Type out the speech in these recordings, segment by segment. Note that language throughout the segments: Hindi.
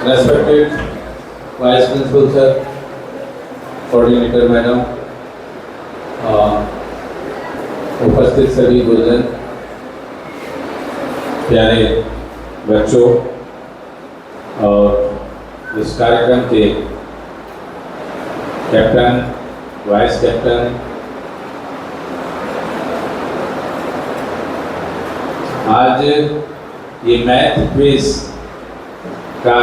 Respected Vice Principal Sir, Coordinator Madam, उपस्थित सभी गुरुजन, प्यारे बच्चों और इस कार्यक्रम के कैप्टन, वाइस कैप्टन, आज ये मैथ क्विज का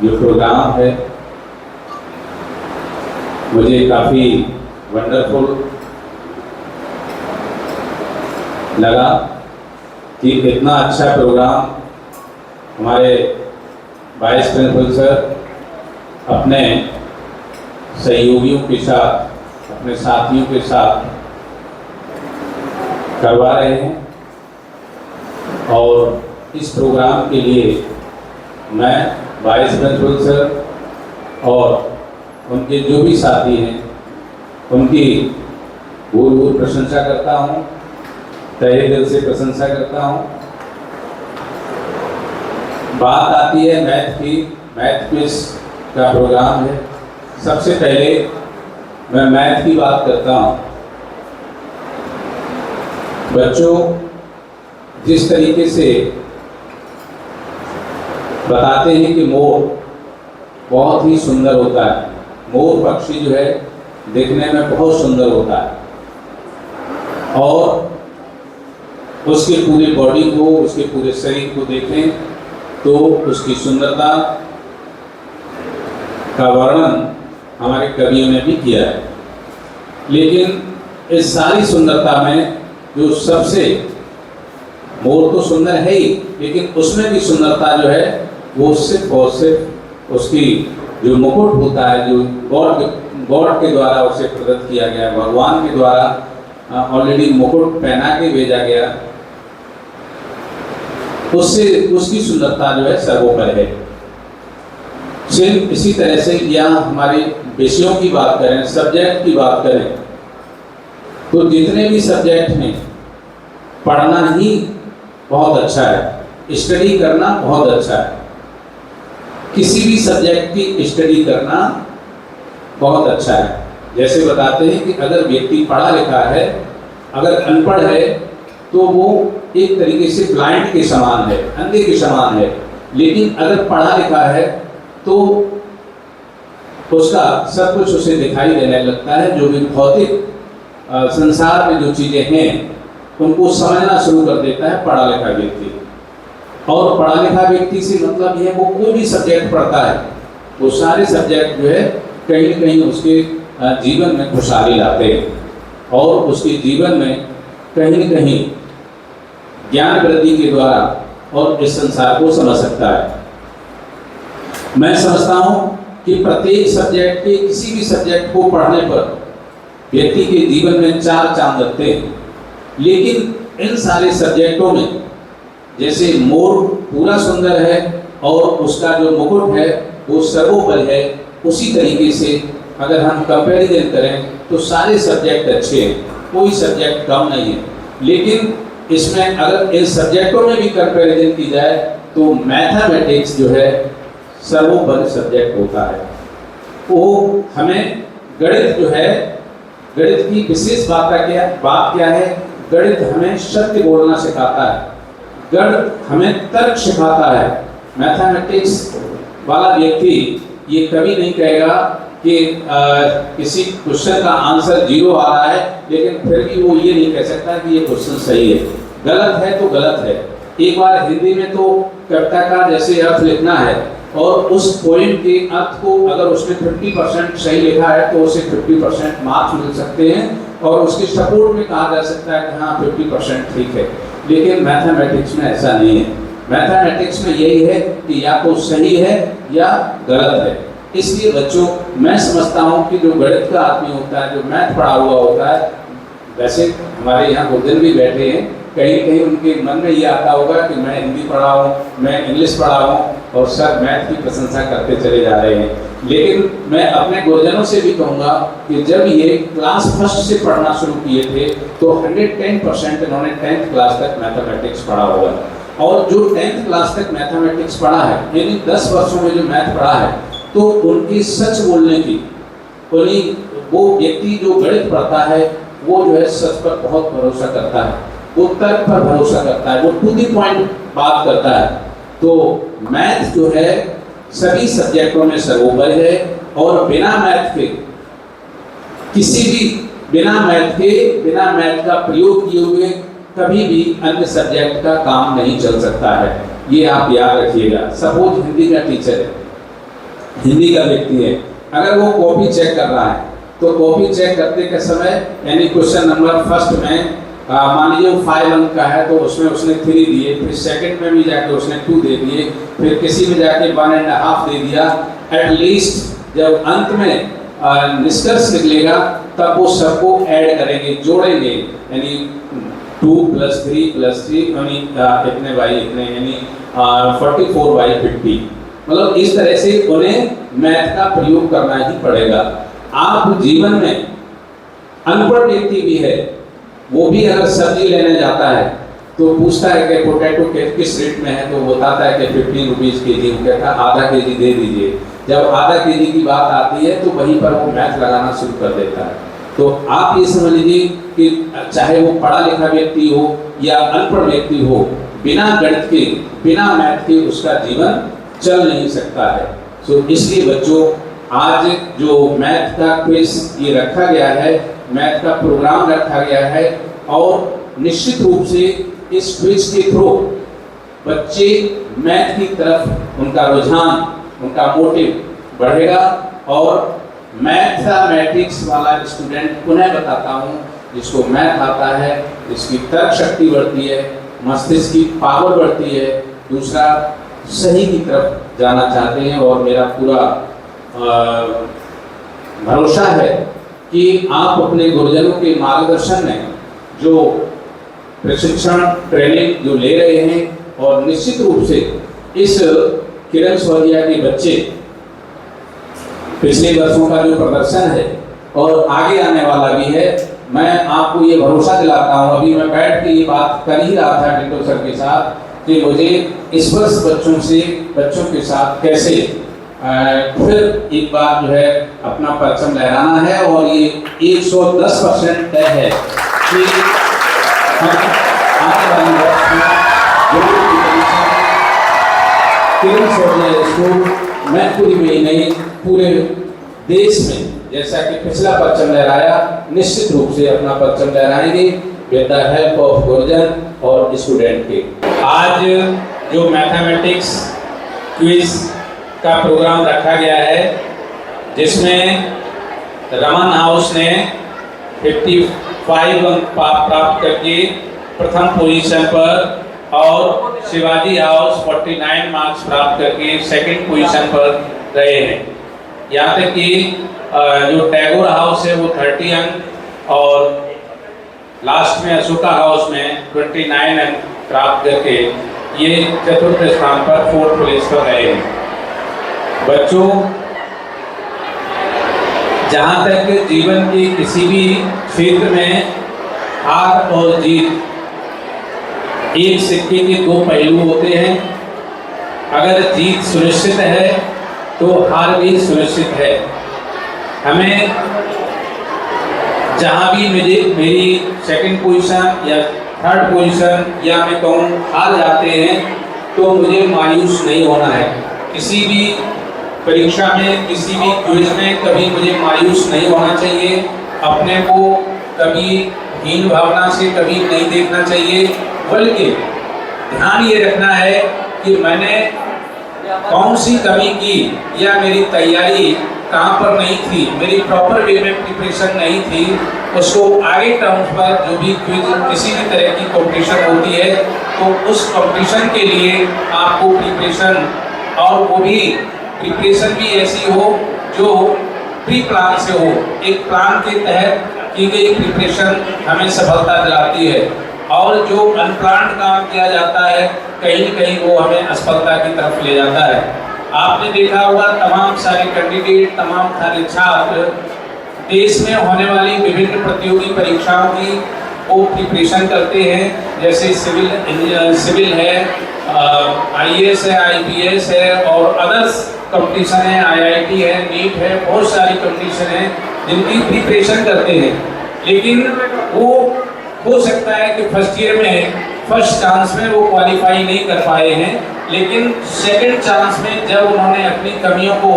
जो प्रोग्राम है मुझे काफ़ी वंडरफुल लगा कि इतना अच्छा प्रोग्राम हमारे वाइस प्रिंसिपल सर अपने सहयोगियों के साथ, अपने साथियों के साथ करवा रहे हैं। और इस प्रोग्राम के लिए मैं वाइस प्रिंसिपल सर और उनके जो भी साथी हैं उनकी भूल प्रशंसा करता हूँ, तहे दिल से प्रशंसा करता हूँ। बात आती है मैथ की, मैथ क्विज का प्रोग्राम है। सबसे पहले मैं मैथ की बात करता हूँ। बच्चों, जिस तरीके से बताते हैं कि मोर बहुत ही सुंदर होता है, मोर पक्षी जो है देखने में बहुत सुंदर होता है और उसके पूरे बॉडी को, उसके पूरे शरीर को देखें तो उसकी सुंदरता का वर्णन हमारे कवियों ने भी किया है। लेकिन इस सारी सुंदरता में जो सबसे, मोर तो सुंदर है ही, लेकिन उसमें भी सुंदरता जो है वो सिर्फ और सिर्फ उसकी जो मुकुट होता है, जो गॉड के द्वारा उसे प्रदत्त किया गया, भगवान के द्वारा ऑलरेडी मुकुट पहना के भेजा गया, उससे उसकी सुंदरता जो है सर्वोपरि है। सिर्फ इसी तरह से यहाँ हमारे विषयों की बात करें, सब्जेक्ट की बात करें, तो जितने भी सब्जेक्ट हैं पढ़ना ही बहुत अच्छा है, स्टडी करना बहुत अच्छा है। किसी भी सब्जेक्ट की स्टडी करना बहुत अच्छा है। जैसे बताते हैं कि अगर व्यक्ति पढ़ा लिखा है, अगर अनपढ़ है, तो वो एक तरीके से ब्लाइंड के समान है, अंधे के समान है। लेकिन अगर पढ़ा लिखा है तो उसका सब कुछ उसे दिखाई देने लगता है। जो भी भौतिक संसार में जो चीज़ें हैं उनको समझना शुरू कर देता है पढ़ा लिखा व्यक्ति। और पढ़ा लिखा व्यक्ति से मतलब यह, वो कोई भी सब्जेक्ट पढ़ता है, वो सारे सब्जेक्ट जो है कहीं न कहीं उसके जीवन में खुशहाली लाते हैं और उसके जीवन में कहीं न कहीं ज्ञान वृद्धि के द्वारा और इस संसार को समझ सकता है। मैं समझता हूँ कि प्रत्येक सब्जेक्ट के, किसी भी सब्जेक्ट को पढ़ने पर व्यक्ति के जीवन में चार चांद लगते हैं। लेकिन इन सारे सब्जेक्टों में जैसे मोर पूरा सुंदर है और उसका जो मुकुट है वो सर्वोपरि है, उसी तरीके से अगर हम कंपैरिजन करें तो सारे सब्जेक्ट अच्छे हैं, कोई सब्जेक्ट कम नहीं है। लेकिन इसमें अगर इन सब्जेक्टों में भी कंपैरिजन की जाए तो मैथमेटिक्स जो है सर्वोपरि सब्जेक्ट होता है। वो हमें गणित जो है, गणित की विशेष बात क्या है, गणित हमें सत्य बोलना सिखाता है, गणित हमें तर्क सिखाता है। मैथमेटिक्स वाला व्यक्ति ये कभी नहीं कहेगा कि किसी क्वेश्चन का आंसर 0 आ रहा है, लेकिन फिर भी वो ये नहीं कह सकता कि ये क्वेश्चन सही है। गलत है तो गलत है। एक बार हिंदी में तो कविता का जैसे अर्थ लिखना है और उस पोइम के अर्थ को अगर उसने 50% सही लिखा है तो उसे 50% मार्क्स मिल सकते हैं और उसके सपोर्ट में कहा जा सकता है कि हाँ 50% ठीक है। लेकिन मैथमेटिक्स में ऐसा नहीं है। मैथमेटिक्स में यही है कि या तो सही है या गलत है। इसलिए बच्चों, मैं समझता हूँ कि जो गणित का आदमी होता है, जो मैथ पढ़ा हुआ होता है, वैसे हमारे यहाँ गुरुजन भी बैठे हैं, कहीं कहीं उनके मन में ये आता होगा कि मैं हिंदी पढ़ा हूँ, मैं इंग्लिश पढ़ा हूँ और सर मैथ की प्रशंसा करते चले जा रहे हैं। लेकिन मैं अपने गुरुजनों से भी कहूँगा कि जब ये क्लास फर्स्ट से पढ़ना शुरू किए थे तो 110% इन्होंने 10th क्लास तक मैथमेटिक्स पढ़ा होगा। और जो 10th क्लास तक मैथमेटिक्स पढ़ा है, यानी 10 वर्षों में जो मैथ पढ़ा है, तो उनकी सच बोलने की, वो व्यक्ति जो गणित पढ़ता है वो जो है सच पर बहुत भरोसा करता है, वो तर्क पर भरोसा करता है, वो टू द पॉइंट बात करता है। तो मैथ जो है सभी सब्जेक्टों में सर्वोपरि है, और बिना मैथ के बिना मैथ का प्रयोग किए हुए कभी भी अन्य सब्जेक्ट का काम नहीं चल सकता है। ये आप याद रखिएगा। सपोज हिंदी का टीचर है, हिंदी का व्यक्ति है, अगर वो कॉपी चेक कर रहा है तो कॉपी चेक करते के समय यानी क्वेश्चन नंबर फर्स्ट में मान लीजिए 5 अंक का है तो उसमें उसने 3 दिए, फिर सेकंड में भी जाके उसने 2 दे दिए, फिर किसी में जाके 1.5 दे दिया। एटलीस्ट जब अंत में निष्कर्ष निकलेगा तब वो सबको ऐड करेंगे, जोड़ेंगे, यानी 2 + 3 + 3 यानी इतने बाई इतने, यानी 44/50। मतलब इस तरह से उन्हें मैथ का प्रयोग करना ही पड़ेगा। आप जीवन में अनपढ़ व्यक्ति भी है, वो भी अगर सब्जी लेने जाता है तो पूछता है कि पोटैटो किस रेट में है, तो वो बताता है कि 15 रुपीज़ केजी। वो कहता है आधा केजी दे दीजिए। जब आधा केजी की बात आती है तो वहीं पर वो मैथ लगाना शुरू कर देता है। तो आप ये समझ लीजिए कि चाहे वो पढ़ा लिखा व्यक्ति हो या अनपढ़ व्यक्ति हो, बिना गणित के, बिना मैथ के उसका जीवन चल नहीं सकता है। तो इसलिए बच्चों, आज जो मैथ का क्विज ये रखा गया है, मैथ का प्रोग्राम रखा गया है, और निश्चित रूप से इस क्विज के थ्रू बच्चे मैथ की तरफ उनका रुझान, उनका मोटिव बढ़ेगा। और मैथमेटिक्स वाला स्टूडेंट, पुनः बताता हूँ, जिसको मैथ आता है, जिसकी तर्क शक्ति बढ़ती है, मस्तिष्क की पावर बढ़ती है, दूसरा सही की तरफ जाना चाहते हैं। और मेरा पूरा भरोसा है कि आप अपने गुरुजनों के मार्गदर्शन में जो प्रशिक्षण ट्रेनिंग जो ले रहे हैं, और निश्चित रूप से इस किरण सौरिया के बच्चे पिछले वर्षों का जो प्रदर्शन है और आगे आने वाला भी है, मैं आपको ये भरोसा दिलाता हूँ। अभी मैं बैठ के ये बात कर ही रहा था टिंटो सर के साथ कि मुझे इस वर्ष बच्चों के साथ कैसे फिर एक बार जो है अपना परचम लहराना है। और ये 110% तय है कि हम आने वाले वर्ष में किरण सौरिया स्कूल मैथपुरी में ही नहीं, पूरे देश में, जैसा कि पिछला परचम लहराया, निश्चित रूप से अपना परचम लहराएंगे विद द हेल्प ऑफ गुरुजन और स्टूडेंट के। आज जो मैथमेटिक्स क्विज का प्रोग्राम रखा गया है, जिसमें रमन हाउस ने 55 अंक प्राप्त करके प्रथम पोजीशन पर, और शिवाजी हाउस 49 मार्क्स प्राप्त करके सेकंड पोजीशन पर रहे हैं। यहाँ तक कि जो टैगोर हाउस है वो 30 अंक, और लास्ट में अशोका हाउस में 29 अंक प्राप्त करके ये चतुर्थ स्थान पर 4th प्लेस पर रहे हैं। बच्चों, जहाँ तक जीवन के किसी भी क्षेत्र में हार और जीत एक सिक्के के 2 पहलू होते हैं। अगर जीत सुनिश्चित है तो हार भी सुनिश्चित है। हमें जहाँ भी मेरी सेकंड पोजीशन या थर्ड पोजीशन, या मैं कहूँ हार जाते हैं, तो मुझे मायूस नहीं होना है। किसी भी परीक्षा में, किसी भी क्विज में कभी मुझे मायूस नहीं होना चाहिए। अपने को कभी हीन भावना से कभी नहीं देखना चाहिए, बल्कि ध्यान ये रखना है कि मैंने कौन सी कमी की, या मेरी तैयारी कहाँ पर नहीं थी, मेरी प्रॉपर वे में प्रिपरेशन नहीं थी। उसको आगे टर्म्स पर जो भी क्विज, किसी भी तरह की कंपटीशन होती है, तो उस कंपटीशन के लिए आपको प्रिपरेशन, और वो भी प्रिपरेशन भी ऐसी हो जो प्री प्लान से हो। एक प्लान के तहत की गई प्रिपरेशन हमें सफलता दिलाती है, और जो अनप्लान्ड काम किया जाता है कहीं न कहीं वो हमें असफलता की तरफ ले जाता है। आपने देखा होगा तमाम सारे कैंडिडेट, तमाम सारे छात्र देश में होने वाली विभिन्न प्रतियोगी परीक्षाओं की वो प्रिपरेशन करते हैं, जैसे सिविल है, IAS है, IPS है और अदर्स कंपटीशन है, IIT है, नीट है, बहुत सारी कंपटीशन है जिनकी प्रिपरेशन करते हैं। लेकिन वो हो सकता है कि फर्स्ट ईयर में फर्स्ट चांस में वो क्वालिफाई नहीं कर पाए हैं, लेकिन सेकंड चांस में जब उन्होंने अपनी कमियों को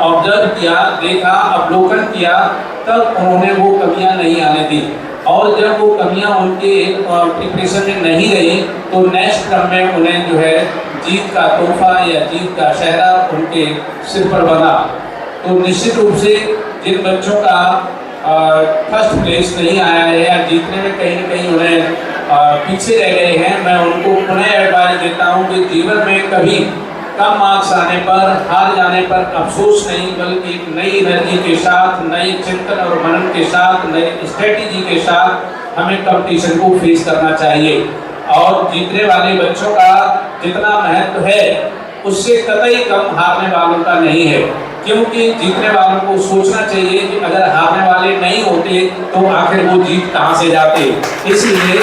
ऑब्जर्व किया, देखा, अवलोकन किया, तब उन्होंने वो कमियां नहीं आने दी। और जब वो कमियां उनके प्रिपरेशन में नहीं रही तो नेक्स्ट क्रम में उन्हें जो है जीत का तोहफा या जीत का सेहरा उनके सिर पर बना। तो निश्चित रूप से जिन बच्चों का फर्स्ट प्लेस नहीं आया है या जीतने में कहीं न कहीं उन्हें पीछे रह गए हैं, मैं उनको पुनः एडवाइस देता हूं कि जीवन में कभी कम मार्क्स आने पर, हार जाने पर अफसोस नहीं, बल्कि नई एनर्जी के साथ, नई चिंतन और मनन के साथ, नई स्ट्रेटेजी के साथ हमें कंपटीशन को फेस करना चाहिए। और जीतने वाले बच्चों का जितना महत्व है उससे कतई कम हारने वालों का नहीं है, क्योंकि जीतने वालों को सोचना चाहिए कि अगर हारने वाले नहीं होते तो आखिर वो जीत कहाँ से जाते। इसलिए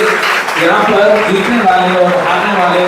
यहाँ पर जीतने वाले और हारने वाले